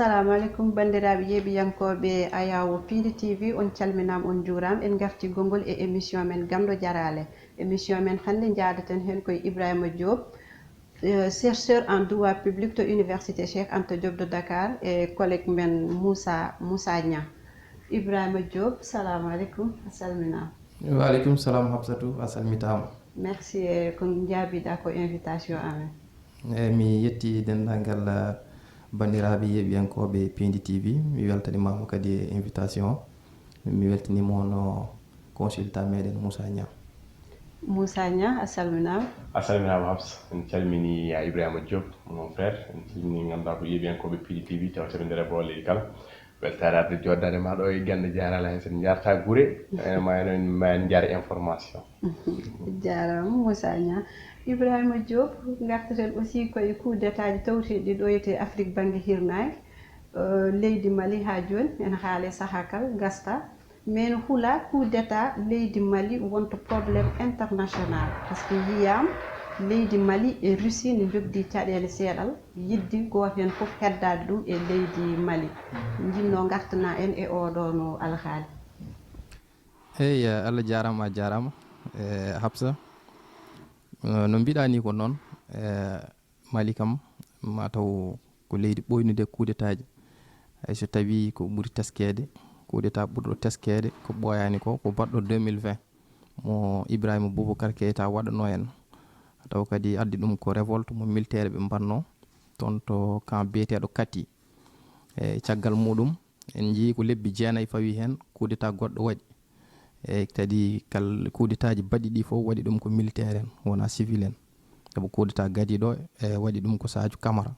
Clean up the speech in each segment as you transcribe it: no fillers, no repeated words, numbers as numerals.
assalamu alaikum bandiraɓe yeɓiyankoɓe Ayawo Pindi TV on calminama on juuram en garti gongol e émission men Gamɗo Jarale émission men hande jaadaten hen koye Ibrahima Diop chercheur en droit public to université Cheikh Anta Diop de Dakar e collègue men Moussa Niang. Ibrahima Diop salamu alaikum a salminama. Wa alaikum salam Habsatou a salmitama. Merci ko jaabiɗa ko invitation amen. Mi yetti dendagal bandiraɓe yeɓiyankoɓe Pindi TV mi weltanimama kadi e invitation mi weltanima on consultant meɗen Moussa Niang. Moussa Niang a salminama. A salminama Habs en calmini ya Ibrahima Diop mon frère en calmini ganduɗa ko yeɓiyankoɓe Pindi TV tawtere nder bo leydi kala weltare arde joddade ma ɗo e Gamɗo Jarala hen sen jarta guure ma en jaara information. Jarama Moussa Niang. Ibrahima Diop gartaten aussi koye coup d'état ji tawteɗi ɗo yete Afrique banggue hirnaki leydi Mali ha joni en haale saaha kal gasta mais huula coup d'état leydi Mali wonto probléme international par ce que yiyama leydi Mali e Russie ne jogdi caɗele seeɗal yiddi goto hen foof heddade ɗum e leydi Mali jinno gartana en e oɗon alhaali. Eyyi Allah jarama a jarama Habsa no mbiɗa ni ko noon Mali kam mataw ko leydi ɓoynude coup d'état ji hayso tawi ko ɓuuri teskede coup d'état ɓurɗo teskede ko ɓoyani ko baɗɗo 2020 mo Ibrahima Boubacar Keita waɗano en taw kadi addi ɗum ko révolte mo militaire ɓe mbanno toon to camp biyeteɗo Kati e caggal muɗum en jii ko lebbi jeenayyi fawi hen coup d'état goɗɗo waɗi e kadi kal coup d'état ji baɗi ɗi fof waɗi ɗum ko militaire en wona civil en saabu coup d'état gadiɗo e waɗi ɗum ko Sadio Camara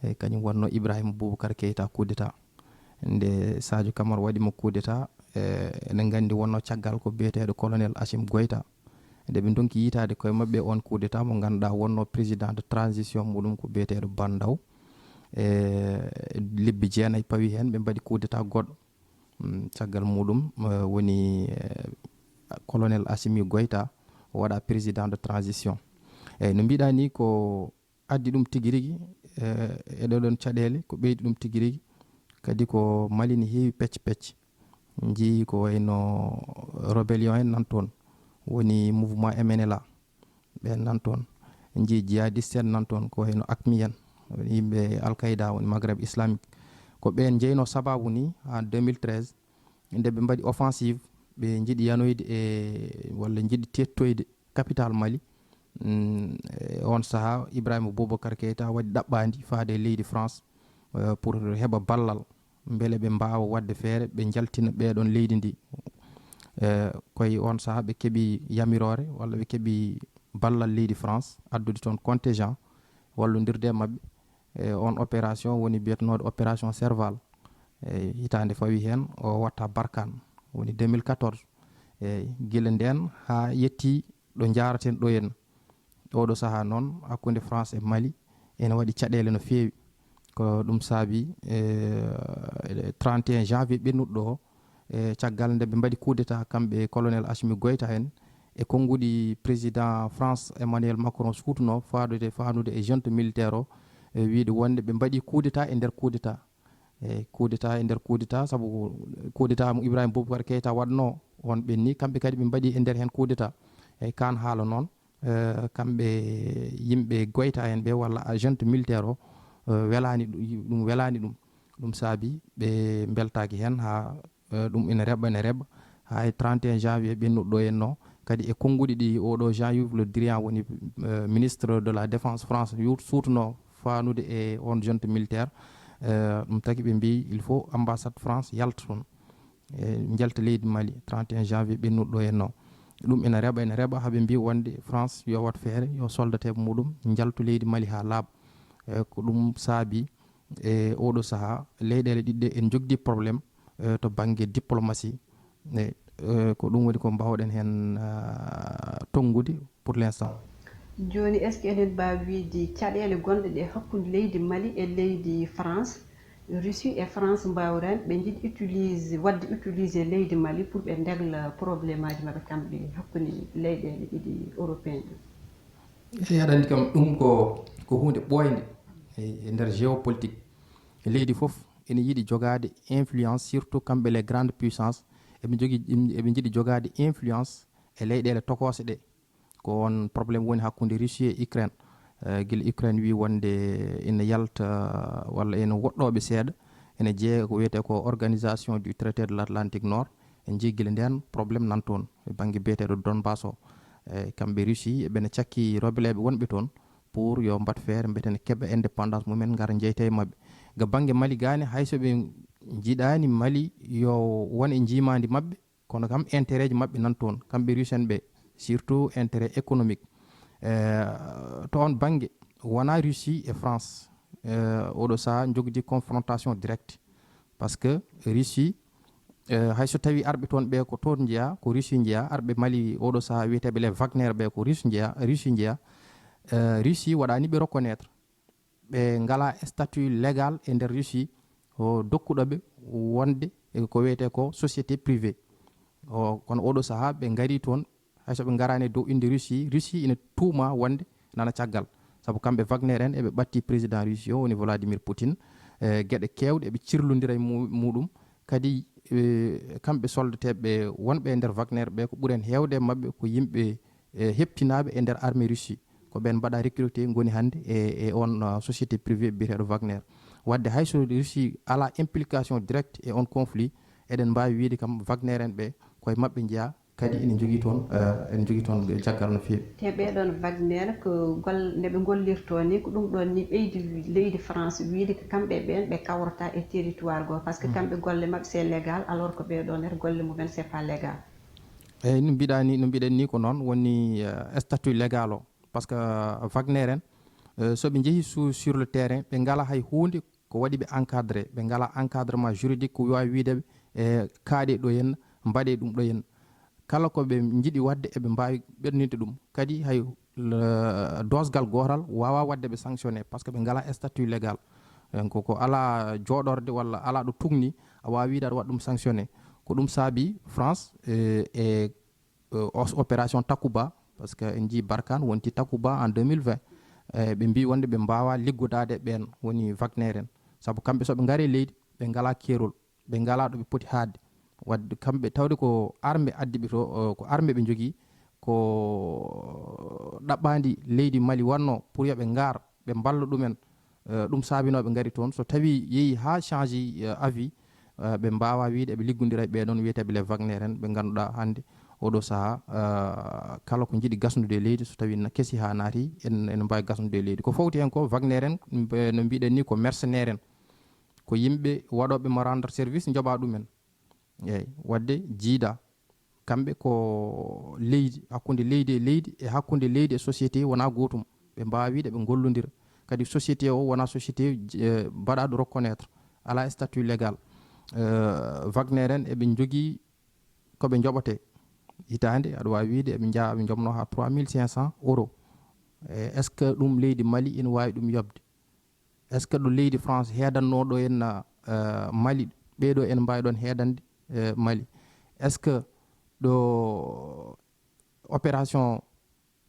e kañum wonno Ibrahima Boubacar Keita coup d'état nde Sadio Camara waɗimo coup d'état eɗen gandi wonno caggal ko biyeteɗo colonel Assimi Goïta nde ɓe donki yitade koye mabɓe on coup d'état mo ganduɗa wonno président de transition muɗum ko biyeteɗo Bandaw lebbi jeenayyi pawi hen ɓe mbaɗi coup d'état goɗɗo caggal muɗum woni colonel Assimi Goïta waɗa président de transition eyyi no mbiɗa ni ko addi ɗum tigui rigui e ɗoɗon caɗele ko ɓeydi ɗum tigui rigui kadi ko Mali ne heewi pecce jii ko wayno rébellion en nan toon woni mouvement MNLA ɓen nan toon jii djihadiste en nan toon ko wayno AQMI en yimɓe Al-Qaïda woni Maghreb islamique ko ɓen jeyno sababu ni en 2013 nde ɓe mbaɗi offensive ɓe jiiɗi yanoyde e walla jiiɗi tettoyde capital Mali on saaha Ibrahima Boubacar Keita waɗi ɗaɓɓadi faade leydi France pour heɓa ballal beele ɓe mbawa wadde feere ɓe jaltina ɓeɗon leydi ndi koye on saaha ɓe keeɓi yamirore walla ɓe keeɓi ballal leydi France addude toon contingent wallodirde mabɓe on opération woni biyetenoɗo opération Serval hitande fawi hen o watta Barkane woni 2014 guila nden ha yetti ɗo jaraten ɗo henna oɗo saaha noon hakkude France e Mali ene waɗi caɗele no fewi ko ɗum saabi 31 janvier ɓennuɗo ɗo e caggal nde ɓe mbaɗi coup d'état kamɓe colonel Assimi Goïta hen e konngudi président France Emmanuel Macron sutno fanude e junte militaire o wiide wonde ɓe mbaɗi coup d'état e nder coup d'état e coup d'état e nder coup d'état saabu coup d'état mo Ibrahima Boubacar Keita waɗno on ɓenni kamɓe kadi ɓe mbaɗi e nder hen coup d'état eyyi kan haala noon kamɓe yimɓe Goïta en ɓe walla junte militaire o welani ɗum saabi ɓe beltaki hen ha ɗum ene reɓa ha e 31 janvier ɓennuɗo ɗo henno kadi e konngudi ɗi oɗo Jean-Yves Le Drian woni ministre de la défense France sutno fanude e on junte militaire ɗum tagui ɓe mbi il faut ambassade France yalta toon jalta leydi Mali 31 janvier ɓennuɗo ɗo henno ɗum ene reɓa haaɓe mbi wonde France yo wat feere yo soldateɓe muɗum jaltu leydi Mali ha laaɓa ko ɗum saabi e oɗo saaha leyɗele ɗiɗɗe en jogdi probléme to banggue diplomatie ko ɗum woni ko mbawɗen hen tongude pour l'instant. Joni est ce que enen mbawi wiide caɗele gonɗe ɗe hakkude leydi Mali e leydi France Russie e France mbawrani ɓe jiiɗi utiliser leydi Mali pour ɓe degla probléme aji mabɓe kamɓe hakkude leyɗele ɗiɗi européen ɗi. Aɗa andi kam ɗum ko hunde ɓoyde e nder géopolitique leydi foof ene yiɗi jogade influence surtout kamɓe les grandes puissances eɓe jiiɗi jogade influence e leyɗele tokose ɗe ko on probléme woni hakkude Russie e Ukraine guila Ukraine wi wonde ene yalta walla ene woɗɗoɓe seeɗa ene jeeya ko wiyete ko organisation du traité de l'Atlantique Nord en jii guila nden probléme nan toon e banggue biyeteɗo Donbass o kamɓe Russie eɓene cakki rebeleɓe wonɓe toon pour yo mbat feere mbiyeten keɓa indépendance mumen gara jeyte e mabɓe ga banggue Mali gane haysoɓe jiiɗani Mali yo won e jimadi mabɓe kono kam intérêt ji mabɓe nan toon kamɓe Russen ɓe surtout intérêt économique to on banggue wona Russie et France oɗo saaha jogdi confrontation directe par ce que Russie hayso tawi arɓe toon ɓe ko toon jeeya ko Russie jeeya arɓe Mali oɗo saaha wiyeteɓe les Wagner ɓe ko Russie jeeya Russie waɗani ɓe reconnaître ɓe ngala statut légal e nder Russie o dokkuɗoɓe wonde ko wiyete ko société privée kono oɗo saaha ɓe ngari toon hayso ɓe garani dow inde Russie ina tuuma wonde nana caggal saabu kamɓe Wagner en eɓe ɓatti président Russie o woni Vladimir Poutine gueɗe kewɗe eɓe cirlodira e muɗum kadi kamɓe soldateɓe wonɓe e nder Wagner ɓe ko ɓuuren hewde e mabɓe ko yimɓe heptinaɓe e nder armée Russie ko ɓen mbaɗa recruté goni hannde e on société privée biyeteɗo Wagner wadde hayso Russie ala implication directe e on conflit eɗen mbawi wiide kam Wagner en ɓe koye mabɓe jeeya kadi ene jogui toon jaggal no fewi te ɓeɗon Wagner ko ndeɓe gollirto ni ko ɗum ɗon ni ɓeydi leydi France wiide ko kamɓe ɓen ɓe kawrata e territoire goo par ce que kamɓe golle mabɓe c'est légal alors que ɓeɗon nder golle mumen c'est pas légal eyyi no mbiɗen ni ko noon woni statut légal o par ce que Wagner en soɓe jeehi sur le terrain ɓe ngala hay hunde ko waɗi ɓe encadré ɓe ngala encadrement juridique ko wawi wiideɓe e kaaɗe ɗo henna mbaɗe ɗum ɗo henna kala ko ɓe jiiɗi wadde eɓe mbawi ɓernide ɗum kadi hay dosgal gotal wawa wadde ɓe sanctionné par ce que ɓe ngala statut légal donc ko ala jooɗorde walla ala ɗo tugni a wawi wiide aɗa waɗa ɗum sanctionné ko ɗum saabi France e opération Takuba par ce que en jii Barkhane wonti Takuba en 2020 ɓe mbi wonde ɓe mbawa liggodade ɓen woni Wagner en saabu kamɓe soɓe gaari leydi ɓe ngala keerol ɓe ngala ɗo ɓe poti haadde wadde kamɓe tawde ko armée addiɓe to ko armée ɓe jogui ko ɗaɓɓadi leydi Mali wanno pour yoɓe gaar ɓe balla ɗumen ɗum saabinoɓe gaari toon so tawi yeehi ha change avis ɓe mbawa wiide eɓe liggodira e ɓeɗon wiyeteɓe les Wagner en ɓe ganduɗa hande oɗo saaha kala ko jiiɗi gasnude e leydi so tawi keesi ha naati ene mbawi gasnude e leydi ko fawti hen ko Wagner en no mbiɗen ni ko mercenaire en ko yimɓe waɗoɓe mo rendre service joɓa ɗumen eyyi wadde jiida kamɓe ko leydi hakkude leydi e leydi e hakkude leydi e société wona gotum ɓe mbawi wiide ɓe gollodira kadi société o wona société mbaɗaɗo reconnaître ala statut légal Wagner en eɓe jogui koɓe joɓate hitande aɗa wawi wiide eɓe jomno ha 3500 euros est ce que ɗum leydi Mali ina wawi ɗum yobde est ce que ɗo leydi France heedanno ɗo henna Mali ɓeɗo en mbawi ɗon heedande Mali est ce que ɗo opération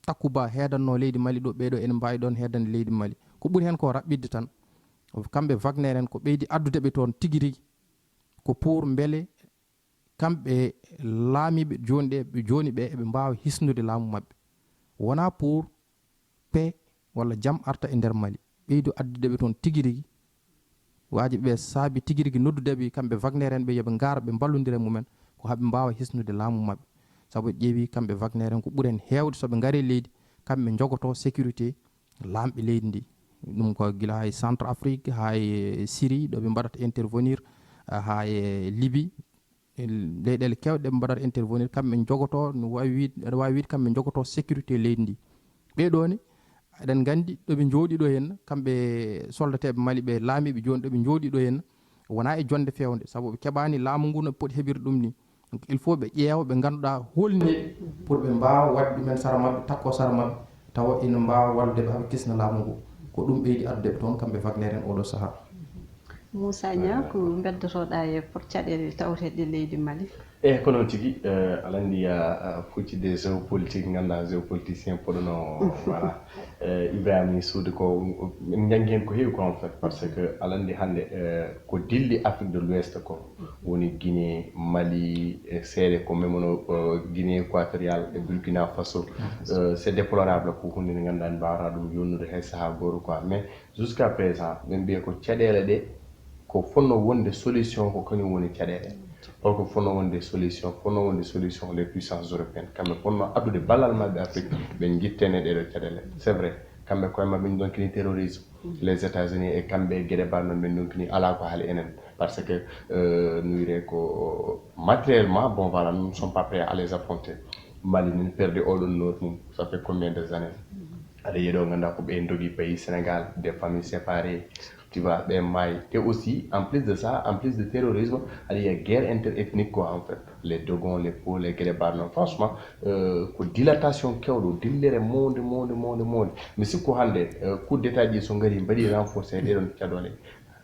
Takuba heedanno leydi Mali ɗo ɓeɗo en mbawi ɗon heedande leydi Mali ko ɓuuri hen ko raɓɓidde tan kamɓe Wagner en ko ɓeydi addudeɓe toon tigui rigui ko pour beele kamɓe laamiɓe joni ɓe eɓe mbawa hisnude laamu mabɓe wona pour paix walla jaam arta e nder Mali ɓeydu addudeɓe toon tigui rigui waji ɓe saabi tigui rigui noddudeɓe kamɓe Wagner en ɓe yooɓe gaara ɓe ballodira e mumen ko haaɓe mbawa hisnude laamu mabɓe saabu ƴeewi kamɓe Wagner en ko ɓuuren hewde soɓe gaari leydi kamɓe jogoto sécurité lamɓe leydi ndi ɗum ko guila hay centre Afrique hay Syrie ɗo ɓe mbaɗata intervenir ha e Libye leyɗele kewɗe ɓe mbaɗata intervenir kamɓe jogoto no wawi wiide aɗa wawi wiide kamɓe jogoto sécurité leydi ndi ɓeɗoni eɗen gandi ɗoɓe jooɗi ɗo henna kamɓe soldateɓe Mali ɓe laamiɓe joni ɗoɓe jooɗi ɗo henna wona e jonde fewde saabu ɓe keɓani laamu ngu no pooti heɓirde ɗum ni donc il faut ɓe ƴeewa ɓe ganduɗa holniɓe pour ɓe mbawa wadde ɗumen sara mabɓe takko sara mabɓe tawa ina mbawa walludeɓe haaɓe kisna laamu ngu ko ɗum ɓeydi addudeɓe toon kamɓe Wagner en oɗo saaha Moussa Nia ko beddotoɗa e pour caɗele tawteɗe leydi Mali e kono tigi alandi fuccide géopolitique ganda géopoliticien poɗono voilà Ibrahima suude ko min jangi hen ko heewi ko en fait parce que alandi hande ko dilli Afrique de l'Ouest ko woni Guinée Mali seede ko memono Guinée équatoriale e Burkina Faso c'est déplorable ko hunde nde ganduɗa mbawata ɗum yonnude hay saaha goto quoi mais jusqu'à présent ɓe mbiya ko caɗele ɗe ko fonno wonde solution ko kañum woni caɗele holko fonno wonde solution les puissances européennes kamɓe fonno addude ballal mabɓe Afrique ɓe jittene ɗeɗo caɗele c'est vrai kamɓe koye mabɓe min donkini terrorisme les États-Unis e kamɓe gueɗe bannon min donkini ala ko haali enen parce que no wiyre ko matériellement bon voilà nous ne sommes pas prêts à les affronter Mali nin perde oɗon nord mum ça fait combien des années aɗa yeeɗo ganduɗa ko ɓe dogui pays Sénégal des familles séparées tu vois ɓe maayi et aussi en plus de ça en plus de terrorisme il y a guerre interethnique quoi en fait les Dogons les Peul les gueɗe mbarnon franchement ko dilatation kewɗo dillere monde mi sikku hande coup d'état ji so ngari mbaɗi renforcé ɗeɗon caɗole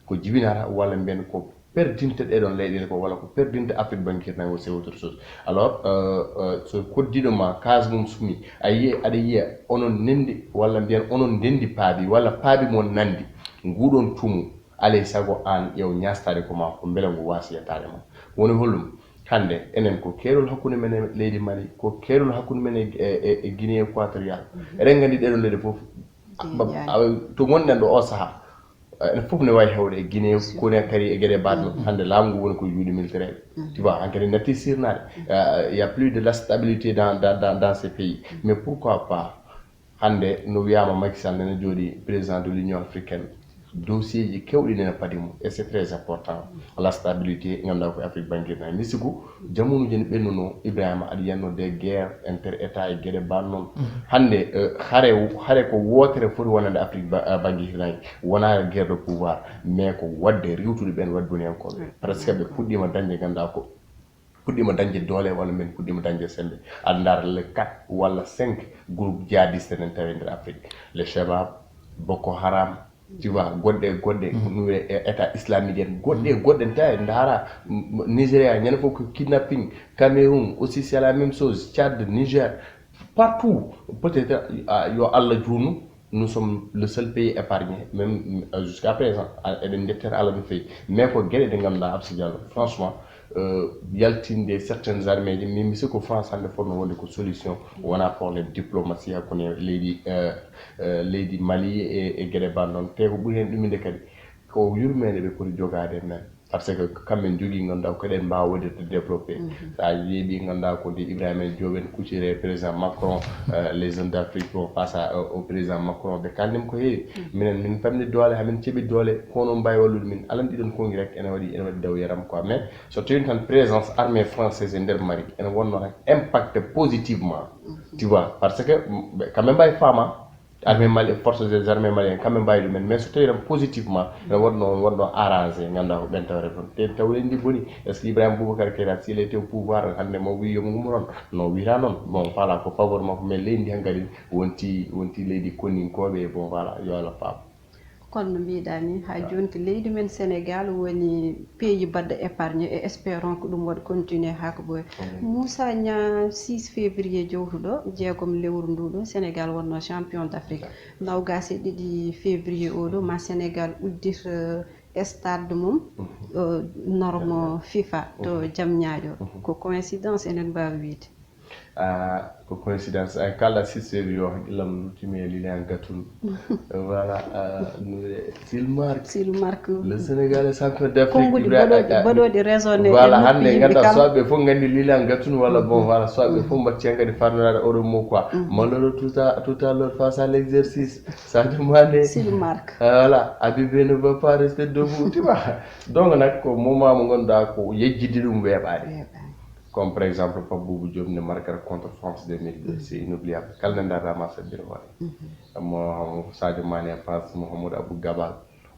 ko jibinata walla mbiyen ko perdinte ɗeɗon leyɗele ko walla ko perdinte Afrique bankirnayi o c'est autre chose alors so koddiɗoma case mum sumi a yiye aɗa yiya onon nendi walla mbiyen onon ndendi paabi walla paabi mon nandi nguɗon tumu alay sago an ƴew ñastade ko ma ko beele ngo wasi yettade ma woni hollum hande enen ko keerol hakkude men e leydi Mali ko keerol hakkude men e Guinée équatoriale eɗen gandi ɗeɗon leyɗe fof to gonɗen ɗo o saaha ene fof ne wawi hewde e Guinée Conakry e gueɗe mbaɗe hande laamu ngu woni ko juuɗe militaire tu vois hankkadi natti sirnade il y a plus de la stabilité dans ces pays mais pourquoi pas hande no wiyama Macky Sall nene jooɗi président de l'Union africaine dossier ji kewɗi nene paadi mum et c'est très important la stabilité ganduɗa ko Afrique banguirnayi mi sigu jamonuji ne ɓennuno Ibrahima aɗa yiyanno des guerres inter état e gueɗe mban noon hande haare ko wotere foti wonande Afrique banguirnayi wona guerre de pouvoir mais ko wadde riwtude ɓen wadduniyankoɓe presque ɓe puɗɗima dañde ganduɗa ko puɗɗima dañde doole walla min puɗɗima dañde sembe aɗa ndara le 4 walla 5 groupe djihadiste enen tawi nder Afrique le Shabab Boko Haram tu vois goɗɗe état islamique en goɗɗe tawi ndara Nigéria ñande fof ko kidnapping Cameroun aussi c'est la même chose Tchad Niger partout peut-être yo Allah juunu nous sommes le seul pays épargné même jusqu'à présent eɗen jettete Allah no fewi mais ko gueɗe ɗe ganduɗa Absa Diallo franchement yaltinde certaines armées ji mi siko France hande fonno wonde ko solution wona problème diplomatie hakkude leydi Mali e gueɗe bannon te ko ɓuuri hen ɗuminde kadi ko yurmede ɓe poti jogade men par ce que kamɓe jogui ganduɗa ko eɗen mbawa waɗirde développé sa yeeɓi ganduɗa ko de Ibrahima Diop en kuccire président Macron les jeunes d'Afrique face au président Macron ɓe kaldima ko heewi minen min famde doole hamin keeɓi doole kono mbawi wallude min alan ɗiɗon kongi rek ene waɗi daw yaram quoi mais so tawi tan présence armée française e nder Mali ene wonno tan impacte positivement tu vois parce que kamɓe mbawi faama armée Mali force des armées maliennes kamɓe mbawi ɗumen mais so tawi tan positivement ene wonno arrangé ganduɗa ko ɓen tawre toon te tawle ndi boni est ce que Ibrahima Boubacar Keïta s'il était au pouvoir hande mo wi yomo gumuron non wiyata noon bon voilà ko faveur makko mais leydi han kadi wonti leydi konninkoɓe bon voilà yo Allah faam kono no mbiɗa ni ha joni ko leydi men Sénégal woni pays badɗo épargne et espérons ko ɗum waɗa continuer ha ko ɓoya Moussa Nia 6 février jowtuɗo jeegom lewru nduɗo Sénégal wonno champion d'Afrique nawgas e ɗiɗi février oɗo ma Sénégal uddita stade mum norme FIFA to Diamniadio ko coïncidence enen mbawi wiide ko coïncidence kala 6 février o haqqillam lutimi e Lilian Gatoune voilà Silmark le Sénégal est champion d'Afrique baɗoɗi raisonné voilà hande ganda soɓe fof gandi Lilian Gatoune walla bon voilà soɓe fof mbatti hen kadi farnade oɗo mot quoi malheureux tout à l'heure face à l'exercice Sadio Mané Silmark voilà Habibé ne veut pas rester debout tu vois donc nak ko moment mo ganduɗa ko yejjidi ɗum weeɓade comme par exemple Pape Boubou Diop ne marquera contre France 2002 c'est inoubliable kala nde darrama sabbir hoore mo Sadio Mané France Mouhamadou Abou Gabal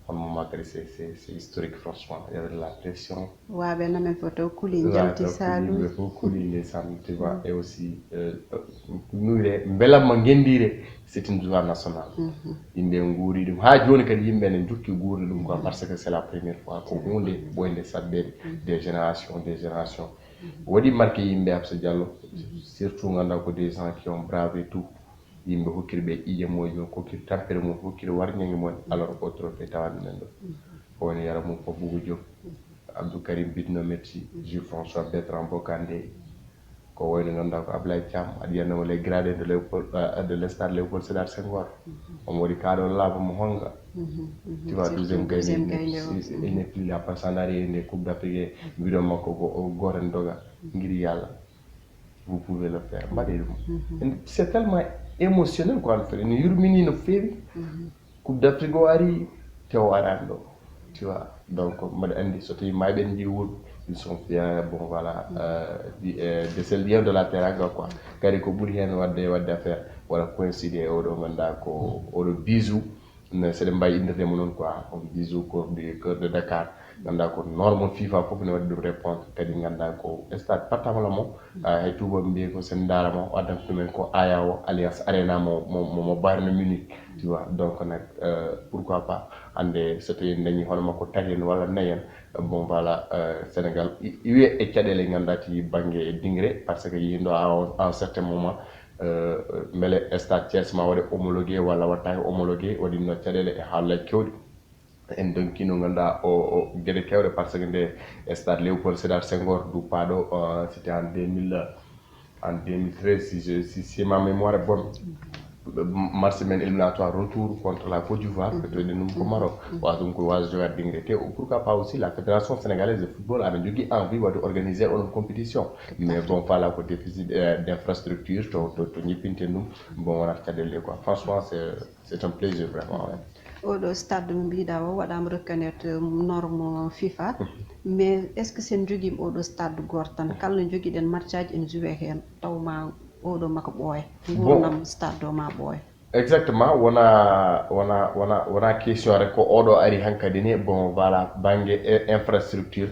on moment kadi c'est historique franchement il y avait de la pression waɓe namen photo kuli jalti Salou fof kuli ndeyssan tu vois et aussi nuyre beelamma gendire c'est une joie nationale yimɓe guuri ɗum ha joni kadi yimɓe ne jokki guurde ɗum quoi parce que c'est la première fois ko hunde ɓoyde sabbede des générations wadi marqué yimbe Absa Diallo surtout nganda ko des gens qui ont bravé tout yimbe hokkirbe ije mojo ko kir tampere mo hokkir warnyangi mon alors ko trophée tawande nan do woni yara mo ko bugu job Abdou Karim Bitno Merci Jules François Bertrand Bocandé ko woni nganda ko Ablaye Thiam adiyana les gradés de Léopold de l'Estade Léopold Sédar Senghor on wori kado labo mo honga tu vois deuxième gagne il n'est plus là parce qu'on a une coupe d'Afrique vidéo mako ko goren doga ngir yalla vous pouvez le faire c'est tellement émotionnel quoi le faire ni yurmini no fewi coupe d'Afrique wari te warando tu vois donc mad andi so tay may ben jiwul ils sont fiers bon voilà de ce lien de la terre quoi kadi ko buri hen wadde affaire wala coïncider o do ganda ko o do bisou c'est de mbay inde dem non quoi on bisou ko du cœur de Dakar ganda ko norme FIFA fofu ne wadde répondre kadi ganda ko stade patamala mo hay tuba mbiye ko sen dara mo wadam men ko ayawo alliance arena mo Bayern Munich tu vois donc nak pourquoi pas ande c'était dañi hono mako tagen wala nayen bon voilà Sénégal iwe e cadele ngandati bangé dingre parce que yindo à un certain moment mele stade Thiès ma wade homologué wala watta homologué wadi no cadele e haala kewdi en donc kino nganda o gede kewde parce que nde stade Léopold Sédar Senghor du pado c'était en 2013 si ma mémoire est bonne match men éliminatoire retour contre la Côte d'Ivoire peut-être nous ko Maroc donc ko was jogar dingrete pourquoi pas aussi la Fédération sénégalaise de football a jogi envie de organiser une compétition mais bon pas la côté déficit d'infrastructure to nyipinte nous bon on a cadélé quoi franchement c'est un plaisir vraiment oɗo stade mo mbiɗa o waɗama reconnaître norme FIFA mais est ce que sen joguima oɗo stade goto tan kala joguiɗen match aji ene joué hen tawma oɗo mako ɓooya gurdam stade o ma ɓooya exactement wona question rek ko oɗo ari hankadi ne bon voilà bangue infrastructure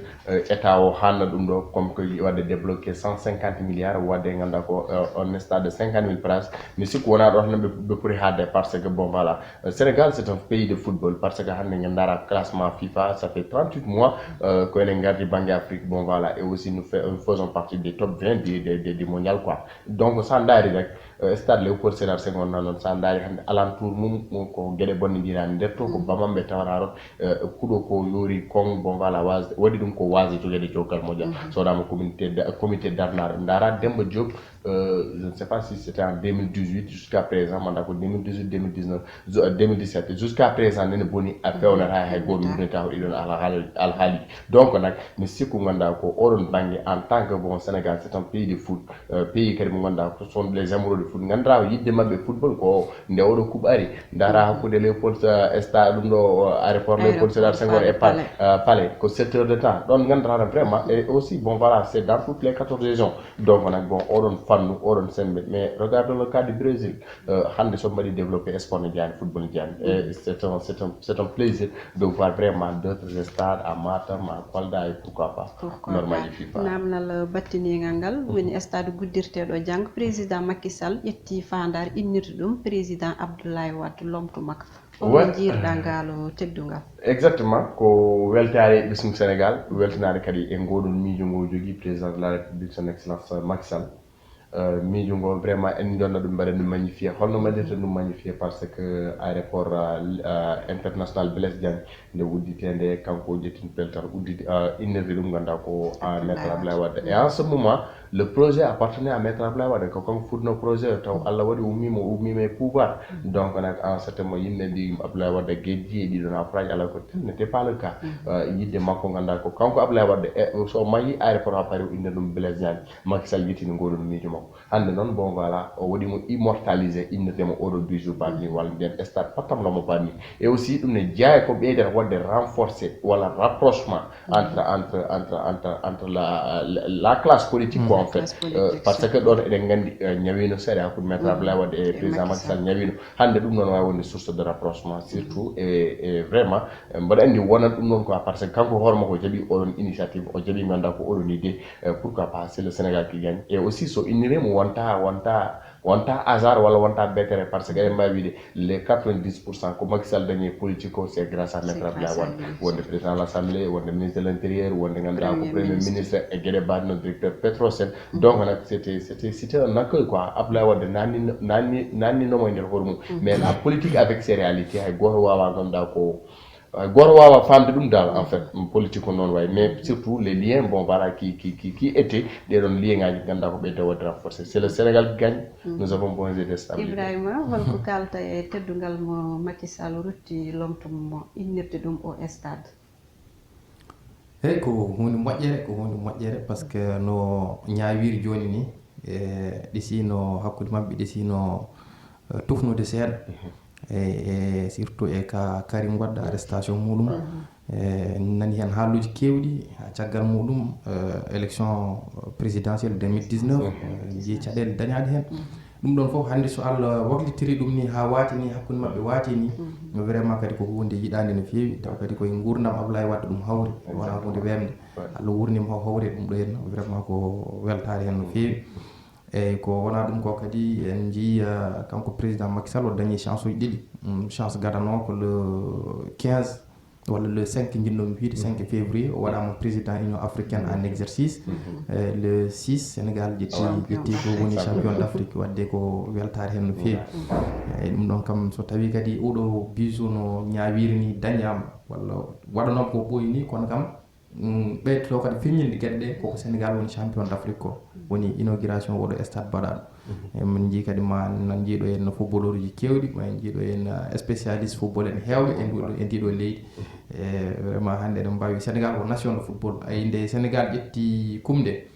état o hanna ɗum ɗo comme que wadde débloqué 150 milliards wadde ganda ko on stade de 50 000 places mais sikko wona ɗo tan ɓe ɓuri hadde parce que bon voilà Sénégal c'est un pays de football parce que hande gandara classement FIFA ça fait 38 mois ko enen gardi bangue Afrique bon voilà et aussi nous faisons partie des top 20 des mondial quoi donc sa daari rek stade Léopold Sédar Senghor nanon sa daari hande alentour mum ko gueɗe bonne dirani nder to ko bamamɓe tawararon kuɗo ko yori kon bon voilà waɗi ɗum ko wasi jogede jogal moƴƴa sodama comité d'arnare dara Demba Diop je ne sais pas si c'était en 2018 jusqu'à présent manda ko 2018 2019 2017 jusqu'à présent nene boni a fewnata hay goto yurneta ko ɗiɗon alhaali donc nak mi sikku ganda ko oɗon banggue en tant que bon Sénégal c'est un pays de foot pays kadi mo ganda ko sont les amoureux de foot gandara yidde mabɓe football ko nde oɗo coupe ari dara hakkude Léopold stade ɗum ɗo aéroport Léopold Sédar Senghor et palais ko 7 heures de temps ɗon gandara vraiment et aussi bon voilà c'est dans toutes les 14 régions donc nak bon oɗon fannu oɗon sembe mais regardons le cas du Brésil hande so mbaɗi développé sport ne diani football diani et c'est un plaisir de voir vraiment d'autres stades à Matam à Kolda et pourquoi pas normalement FIFA namnal battinigal ngal woni stade guddirteɗo jang président Macky Sall ƴetti fandare innirta ɗum président Abdoulaye Wade lomto makko on jiirɗa ngal teddugal exactement ko weltare ɓesum Sénégal weltanade kadi e ngoɗon miijo ngo jogui président de la République son excellence Macky Sall miijo ngo vraiment en jonna ɗum mbaɗa ɗum magnifié holno mbaɗirta ɗum magnifié par ce que aéroport international Blaise Diagne nde udditede kanko ƴettin peltal udditi innirde ɗum ganda ko maître Abdoulaye Wade et en ce moment le projet appartenait à maître Abdoulaye Wade ko kanko futno projet taw Allah waɗi ummima e pouvoir donc nak en certain moment yimɓe mbi Abdoulaye Wade guejji e ɗiɗo naforaji ala ko tel n'était pas le cas yidde makko ganda ko kanko Abdoulaye Wade so mayi aéroport ha paari o inde ɗum Blaise Diagne Macky Sall yettini ngoɗon miijo makko hande noon bon voilà o waɗimo immortalisé innetemo oɗo bijou banni walla nden stade patamlomo banni et aussi ɗum ne jeeya ko ɓeydata wadde renforcer walla rapprochement entre la classe politique quoi en fait parce que ɗon eɗen gandi ñawino seeɗa hakkude maître Abdoulaye Wade et président Macky Sall ñawino hande ɗum noon wawi wonde source de rapprochement surtout et vraiment mbaɗa andi wonat ɗum noon quoi parce que kanko hoorema ko jaaɓi oɗon initiative o jaaɓi ganda ko oɗon idée pourquoi pas c'est le Sénégal qui gagne et aussi so inniremo wonta wonta hasard wala wonta bekere par ce que en mbawi les 90% ko Macky Sall dañi politique o c'est grâce à maître Abdoulaye Wade wonde président de l'Assemblée wonde ministre de l'Intérieur wonde ganduɗa ko premier ministre e gueɗe mbaɗno directeur Petrosen donc nak c'était un accueil quoi Abdoulaye Wade nanninomo e nder hoore mum mais la politique avec ses réalités hay goto wawa ganduɗa ko goto wawa famde ɗum dal en fait politique ko noon way mais surtout les liens bon voilà qui étaient ɗeɗon lien ngaji ganduɗa ko ɓeyde wadde renforcé c'est le Sénégal qui gagne nous avons besoin de stabilité Ibrahima holko kalta e teddugal mo Macky Sall rutti lomtomo mo innirde ɗum o stade eyyi ko hunde moƴƴere par ce que no ñawiri joni ni ɗesino hakkude mabɓe ɗesino tufnude seeɗa e surtout e ka Karim Wade arrestation muɗum nani hen haaluji kewɗi ha caggal muɗum élection présidentielle 2019 jii caɗele dañaɗe hen ɗum ɗon foof hande so Allah waklitiri ɗum ni ha waati ni hakkude mabɓe waati ni vraiment kadi ko hunde yiɗande no fewi taw kadi koye gurdam Abdoulaye Wade ɗum hawri wona hunde wemde Allah wurnima hawre ɗum ɗo hen vraiment ko weltare hen no fewi eyyi ko wona ɗum ko kadi en jii kanko président Macky Sall o dañi chance uji ɗiɗi chance gadano ko le 15 walla le 5 jinnomi wiide 5 février o waɗama président union africaine en exercice le 6 Sénégal ƴetti ko woni champion d'Afrique wadde ko weltare hen no fewi eyyi ɗum ɗon kam so tawi kadi oɗo biso no ñawiri ni dañama walla waɗanoma ko ɓooyi ni kono kam ɓeydoto kadi firñinde gueɗe ɗe koko Sénégal woni champion d'Afrique ko woni inauguration oɗo stade mbaɗaɗo min jii kadi ma jiiɗo en footballeur uji kewɗi ma en jiiɗo en spécialiste football en hewɓe e ndiɗo leydi vraiment hande eɗen mbawi Sénégal ko nation de football ayi nde Sénégal ƴetti kumde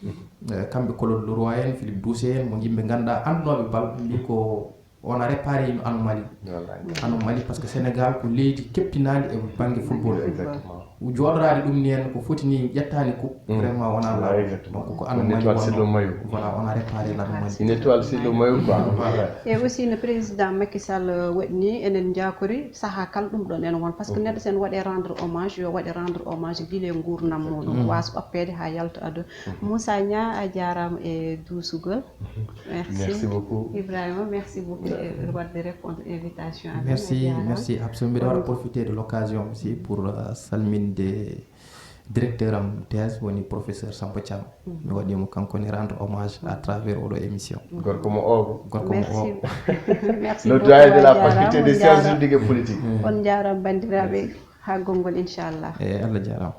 kamɓe Claude Leroy en Philippe Doucet en mo yimɓe ganduɗa andunoɓe bal mbi ko on a réparé une anomalie parce que Sénégal ko leydi keptinadi e banggue football joɗorade ɗum ni hen ko foti ni ƴettani coupe vraiment wona la donc ko anomalie voilà on a réparé l'anomalie une étoile sur le maillot quoi e aussi no président Macky Sall waɗi ni enen jakori saaha kala ɗum ɗon en won par ce que neɗɗo sen waɗe rendre hommage yo waɗe rendre hommage guile gurnam muɗum wasa ɓappede ha yalta ado Moussa Nia a jarama e dusugol merci beaucoup Ibrahima merci beaucoup e wadde répondre invitation merci absolument mbiɗa waɗa profiter de l'occasion aussi pour salminde directeur am thèse woni professeur Samba Thiam mi waɗimo kankone rendre hommage à travers oɗo émission gorko mo o merci le doyen de la faculté des sciences juridiques et politiques on jarama bandiraɓe ha gongol inchallah Allah jarama